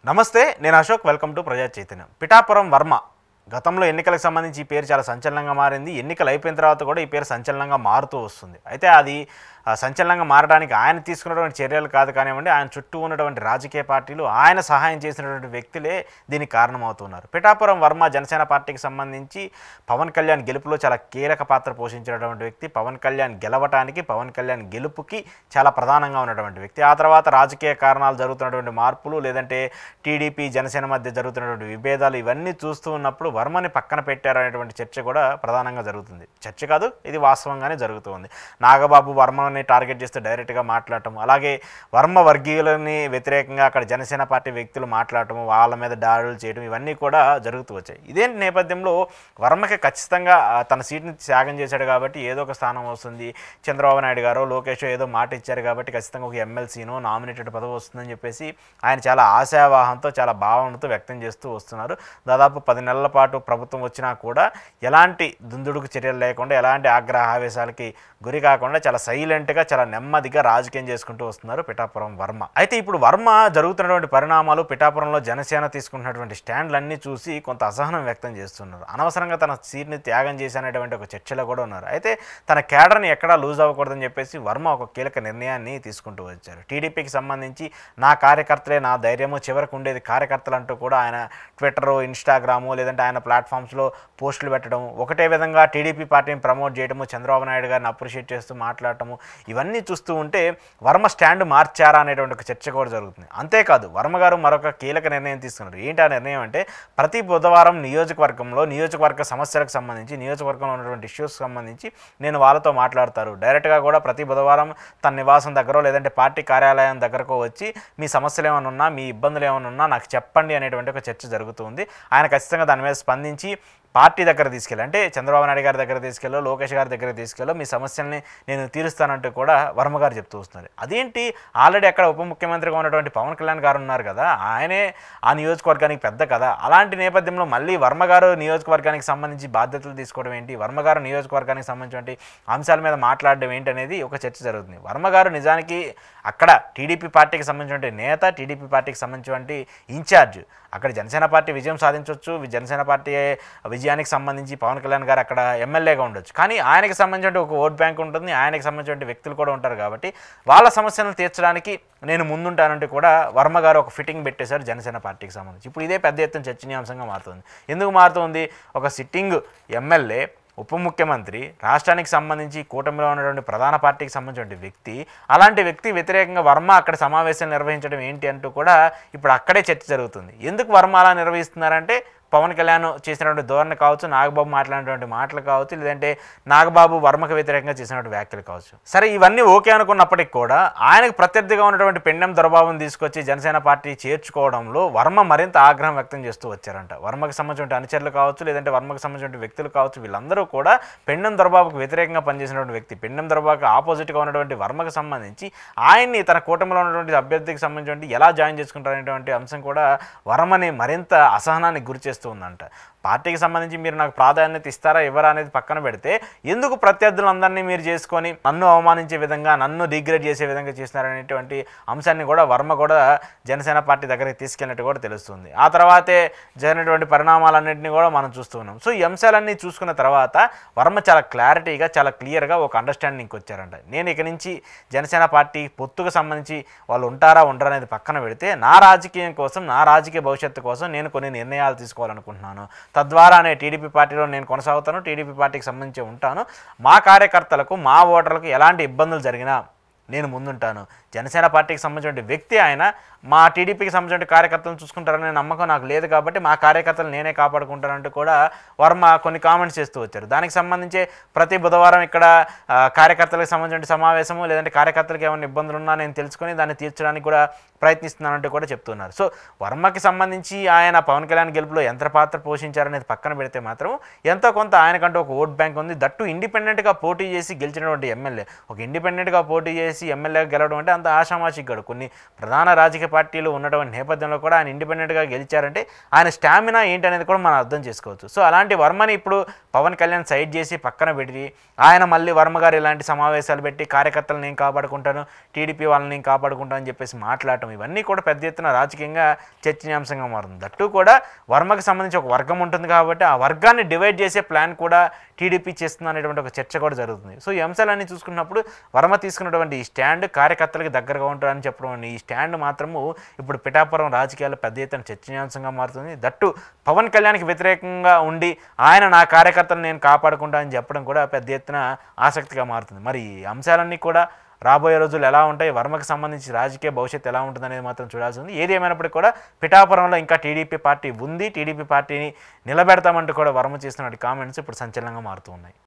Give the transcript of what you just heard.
నమస్తే, నేను Ashok. Welcome to ప్రజా చైతన్యం. పిఠాపురం వర్మ గతంలో ఎన్నికలకు సంబంధించి ఈ పేరు చాలా సంచలనంగా మారింది. ఎన్నికలు అయిపోయిన తర్వాత కూడా ఈ పేరు సంచలనంగా మారుతూ వస్తుంది. అయితే అది సంచలనంగా మారడానికి ఆయన తీసుకున్నటువంటి చర్యలు కాదు కానివ్వండి, ఆయన చుట్టూ ఉన్నటువంటి రాజకీయ పార్టీలు, ఆయన సహాయం చేసినటువంటి వ్యక్తులే దీనికి కారణమవుతున్నారు. పిఠాపురం వర్మ జనసేన పార్టీకి సంబంధించి పవన్ కళ్యాణ్ గెలుపులో చాలా కీలక పాత్ర పోషించినటువంటి వ్యక్తి. పవన్ కళ్యాణ్ గెలవటానికి, పవన్ కళ్యాణ్ గెలుపుకి చాలా ప్రధానంగా ఉన్నటువంటి వ్యక్తి. ఆ తర్వాత రాజకీయ కారణాలు జరుగుతున్నటువంటి మార్పులు, లేదంటే టీడీపీ జనసేన మధ్య జరుగుతున్నటువంటి విభేదాలు, ఇవన్నీ చూస్తూ ఉన్నప్పుడు వర్మని పక్కన పెట్టారనేటువంటి చర్చ కూడా ప్రధానంగా జరుగుతుంది. చర్చ కాదు, ఇది వాస్తవంగానే జరుగుతుంది. నాగబాబు వర్మని టార్గెట్ చేస్తే డైరెక్ట్గా మాట్లాడటం, అలాగే వర్మ వర్గీయులని వ్యతిరేకంగా అక్కడ జనసేన పార్టీ వ్యక్తులు మాట్లాడటం, వాళ్ళ మీద దాడులు చేయడం, ఇవన్నీ కూడా జరుగుతూ వచ్చాయి. ఇదే నేపథ్యంలో వర్మకి ఖచ్చితంగా తన సీట్ని త్యాగం చేశాడు కాబట్టి ఏదో ఒక స్థానం వస్తుంది, చంద్రబాబు నాయుడు గారు లోకేష్ ఏదో మాట ఇచ్చారు కాబట్టి ఖచ్చితంగా ఒక ఎమ్మెల్సీనో నామినేటెడ్ పదవి వస్తుందని చెప్పేసి ఆయన చాలా ఆశావాహంతో, చాలా భావనతో వ్యక్తం చేస్తూ వస్తున్నారు. దాదాపు 10 నెలల పాటు ప్రభుత్వం వచ్చినా కూడా ఎలాంటి దుందుడుకు చర్యలు లేకుండా, ఎలాంటి ఆగ్రహ ఆవేశాలకి గురి కాకుండా చాలా సైలెంట్గా, చాలా నెమ్మదిగా రాజకీయం చేసుకుంటూ వస్తున్నారు పిఠాపురం వర్మ. అయితే ఇప్పుడు వర్మ జరుగుతున్నటువంటి పరిణామాలు, పిఠాపురంలో జనసేన తీసుకుంటున్నటువంటి స్టాండ్లన్నీ చూసి కొంత అసహనం వ్యక్తం చేస్తున్నారు. అనవసరంగా తన సీట్ని త్యాగం చేసేటువంటి ఒక చర్చలో కూడా ఉన్నారు. అయితే తన క్యాడర్ని ఎక్కడా లూజ్ అవ్వకూడదని చెప్పేసి వర్మ ఒక కీలక నిర్ణయాన్ని తీసుకుంటూ వచ్చారు. టీడీపీకి సంబంధించి నా కార్యకర్తలే నా ధైర్యము, చివరకు ఉండేది కార్యకర్తలు అంటూ కూడా ఆయన ట్విట్టర్, ఇన్స్టాగ్రాము, లేదంటే ఆయన ప్లాట్ఫామ్స్లో పోస్టులు పెట్టడం, ఒకటే విధంగా టీడీపీ పార్టీని ప్రమోట్ చేయడము, చంద్రబాబు నాయుడు గారిని అప్రిషియేట్ చేస్తూ మాట్లాడటము, ఇవన్నీ చూస్తూ ఉంటే వర్మ స్టాండ్ మార్చారా అనేటువంటి ఒక చర్చ కూడా జరుగుతుంది. అంతేకాదు వర్మ గారు మరొక కీలక నిర్ణయం తీసుకున్నారు. ఏంటి ఆ నిర్ణయం అంటే, ప్రతి బుధవారం నియోజకవర్గంలో నియోజకవర్గ సమస్యలకు సంబంధించి, నియోజకవర్గంలో ఉన్నటువంటి ఇష్యూస్కి సంబంధించి నేను వాళ్ళతో మాట్లాడతారు. డైరెక్ట్గా కూడా ప్రతి బుధవారం తన నివాసం దగ్గర, లేదంటే పార్టీ కార్యాలయం దగ్గరకు వచ్చి మీ సమస్యలు ఏమైనా ఉన్నా, మీ ఇబ్బందులు ఏమైనా ఉన్నా నాకు చెప్పండి అనేటువంటి ఒక చర్చ జరుగుతుంది. ఆయన ఖచ్చితంగా దాని మీద స్పందించి పార్టీ దగ్గర తీసుకెళ్ళి, అంటే చంద్రబాబు నాయుడు గారి దగ్గర తీసుకెళ్ళో, లోకేష్ గారి దగ్గర తీసుకెళ్ళో మీ సమస్యల్ని నేను తీరుస్తానంటూ కూడా వర్మ గారు చెప్తూ వస్తున్నారు. అదేంటి, ఆల్రెడీ అక్కడ ఉప ముఖ్యమంత్రిగా ఉన్నటువంటి పవన్ కళ్యాణ్ గారు ఉన్నారు కదా, ఆయనే ఆ నియోజకవర్గానికి పెద్ద కదా. అలాంటి నేపథ్యంలో మళ్ళీ వర్మ గారు నియోజకవర్గానికి సంబంధించి బాధ్యతలు తీసుకోవడం ఏంటి, వర్మ గారు నియోజకవర్గానికి సంబంధించిన అంశాల మీద మాట్లాడడం ఏంటి అనేది ఒక చర్చ జరుగుతుంది. వర్మ గారు నిజానికి అక్కడ టీడీపీ పార్టీకి సంబంధించిన నేత, టీడీపీ పార్టీకి సంబంధించిన ఇన్ఛార్జ్. అక్కడ జనసేన పార్టీ విజయం సాధించవచ్చు, జనసేన పార్టీ విజయానికి సంబంధించి పవన్ కళ్యాణ్ గారు అక్కడ ఎమ్మెల్యేగా ఉండొచ్చు. కానీ ఆయనకి సంబంధించిన ఒక ఓట్ బ్యాంక్ ఉంటుంది, ఆయనకి సంబంధించిన వ్యక్తులు కూడా ఉంటారు కాబట్టి వాళ్ళ సమస్యలను తీర్చడానికి నేను ముందుంటానంటే కూడా వర్మ గారు ఒక ఫిట్టింగ్ పెట్టేశారు జనసేన పార్టీకి సంబంధించి. ఇప్పుడు ఇదే పెద్ద ఎత్తున చర్చనీయాంశంగా మారుతుంది. ఎందుకు మారుతుంది? ఒక సిట్టింగ్ ఎమ్మెల్యే, ఉప ముఖ్యమంత్రి, రాష్ట్రానికి సంబంధించి కూటమిలో ఉన్నటువంటి ప్రధాన పార్టీకి సంబంధించిన వ్యక్తి, అలాంటి వ్యక్తి వ్యతిరేకంగా వర్మ అక్కడ సమావేశాలు నిర్వహించడం ఏంటి అంటూ కూడా ఇప్పుడు అక్కడే చర్చ జరుగుతుంది. ఎందుకు వర్మ అలా నిర్వహిస్తున్నారంటే, పవన్ కళ్యాణ్ చేసినటువంటి ధోరణి కావచ్చు, నాగబాబు మాట్లాడినటువంటి మాటలు కావచ్చు, లేదంటే నాగబాబు వర్మకు వ్యతిరేకంగా చేసినటువంటి వ్యాఖ్యలు కావచ్చు. సరే, ఇవన్నీ ఓకే అనుకున్నప్పటికీ కూడా ఆయనకు ప్రత్యర్థిగా ఉన్నటువంటి పెండెం దొరబాబును తీసుకొచ్చి జనసేన పార్టీ చేర్చుకోవడంలో వర్మ మరింత ఆగ్రహం వ్యక్తం చేస్తూ వచ్చారంట. వర్మకు సంబంధించిన అనుచరులు కావచ్చు, లేదంటే వర్మకు సంబంధించిన వ్యక్తులు కావచ్చు, వీళ్ళందరూ కూడా పెండెం దొరబాబుకు వ్యతిరేకంగా పనిచేసినటువంటి వ్యక్తి, పెండెం దొరబాబుకు ఆపోజిట్గా ఉన్నటువంటి వర్మకు సంబంధించి ఆయన్ని తన కూటమిలో ఉన్నటువంటి అభ్యర్థికి సంబంధించి ఎలా జాయిన్ చేసుకుంటారనేటువంటి అంశం కూడా వర్మని మరింత అసహనానికి గురి చేస్తుంది ఉందంట. పార్టీకి సంబంధించి మీరు నాకు ప్రాధాన్యత ఇస్తారా ఇవ్వరా అనేది పక్కన పెడితే, ఎందుకు ప్రత్యర్థులందరినీ మీరు చేసుకొని నన్ను అవమానించే విధంగా, నన్ను డిగ్రేడ్ చేసే విధంగా చేస్తున్నారనేటువంటి అంశాన్ని కూడా వర్మ కూడా జనసేన పార్టీ దగ్గరికి తీసుకెళ్ళినట్టు కూడా తెలుస్తుంది. ఆ తర్వాతే జరిగినటువంటి పరిణామాలన్నింటినీ కూడా మనం చూస్తూ ఉన్నాం. సో ఈ అంశాలన్నీ చూసుకున్న తర్వాత వర్మ చాలా క్లారిటీగా, చాలా క్లియర్గా ఒక అండర్స్టాండింగ్కి వచ్చారంట. నేను ఇక నుంచి జనసేన పార్టీ పొత్తుకు సంబంధించి వాళ్ళు ఉంటారా ఉండరా అనేది పక్కన పెడితే, నా రాజకీయం కోసం, నా రాజకీయ భవిష్యత్తు కోసం నేను కొన్ని నిర్ణయాలు తీసుకోవాలనుకుంటున్నాను. తద్వారానే టీడీపీ పార్టీలో నేను కొనసాగుతాను, టీడీపీ పార్టీకి సంబంధించి ఉంటాను. మా కార్యకర్తలకు, మా ఓటర్లకు ఎలాంటి ఇబ్బందులు జరిగినా నేను ముందుంటాను. జనసేన పార్టీకి సంబంధించిన వ్యక్తి ఆయన, మా టీడీపీకి సంబంధించిన కార్యకర్తలను చూసుకుంటారనే నమ్మకం నాకు లేదు కాబట్టి మా కార్యకర్తలు నేనే కాపాడుకుంటానంటూ కూడా వర్మ కొన్ని కామెంట్స్ చేస్తూ వచ్చారు. దానికి సంబంధించి ప్రతి బుధవారం ఇక్కడ కార్యకర్తలకు సంబంధించిన సమావేశము, లేదంటే కార్యకర్తలకు ఏమైనా ఇబ్బందులు ఉన్నా నేను తెలుసుకొని దాన్ని తీర్చడానికి కూడా ప్రయత్నిస్తున్నానంటూ కూడా చెప్తున్నారు. సో వర్మకి సంబంధించి ఆయన పవన్ కళ్యాణ్ గెలుపులో ఎంత పాత్ర పోషించారనేది పక్కన పెడితే మాత్రం ఎంతో కొంత ఆయనకంటూ ఒక ఓట్ బ్యాంక్ ఉంది. దట్టు ఇండిపెండెంట్గా పోటీ చేసి గెలిచినటువంటి ఎమ్మెల్యే, ఒక ఇండిపెండెంట్గా పోటీ చేసి ఎమ్మెల్యేగా గెలవడం అంటే అంత ఆషామాషి గడు. కొన్ని ప్రధాన రాజకీయ పార్టీలు ఉన్నటువంటి నేపథ్యంలో కూడా ఆయన ఇండిపెండెంట్గా గెలిచారంటే ఆయన స్టామినా ఏంటనేది కూడా మనం అర్థం చేసుకోవచ్చు. సో అలాంటి వర్మని ఇప్పుడు పవన్ కళ్యాణ్ సైడ్ చేసి పక్కన పెట్టి ఆయన మళ్ళీ వర్మ గారు ఇలాంటి సమావేశాలు పెట్టి కార్యకర్తలను నేను కాపాడుకుంటాను, టీడీపీ వాళ్ళని నేను కాపాడుకుంటాను అని చెప్పేసి మాట్లాడటం ఇవన్నీ కూడా పెద్ద ఎత్తున రాజకీయంగా చర్చనీయాంశంగా మారుతుంది. దట్టు కూడా వర్మకి సంబంధించి ఒక వర్గం ఉంటుంది కాబట్టి ఆ వర్గాన్ని డివైడ్ చేసే ప్లాన్ కూడా టీడీపీ చేస్తుంది అనేటువంటి ఒక చర్చ కూడా జరుగుతుంది. సో ఈ అంశాలన్నీ చూసుకున్నప్పుడు వర్మ తీసుకున్నటువంటి ఈ స్టాండ్ కార్యకర్తలకి దగ్గరగా ఉంటారని చెప్పడం ఈ స్టాండ్ మాత్రము ఇప్పుడు పిఠాపురం రాజకీయాల్లో పెద్ద ఎత్తున చర్చనీయాంశంగా మారుతుంది. దట్టు పవన్ కళ్యాణ్కి వ్యతిరేకంగా ఉండి ఆయన నా కార్యకర్తలను నేను కాపాడుకుంటా అని చెప్పడం కూడా పెద్ద ఎత్తున ఆసక్తిగా మారుతుంది. మరి ఈ అంశాలన్నీ కూడా రాబోయే రోజులు ఎలా ఉంటాయి, వర్మకి సంబంధించి రాజకీయ భవిష్యత్తు ఎలా ఉంటుంది అనేది మాత్రం చూడాల్సి ఉంది. ఏది ఏమైనప్పటికీ కూడా పిఠాపురంలో ఇంకా టీడీపీ పార్టీ ఉంది, టీడీపీ పార్టీని నిలబెడతామంటూ కూడా వర్మ చేస్తున్న కామెంట్స్ ఇప్పుడు సంచలనంగా మారుతూ ఉన్నాయి.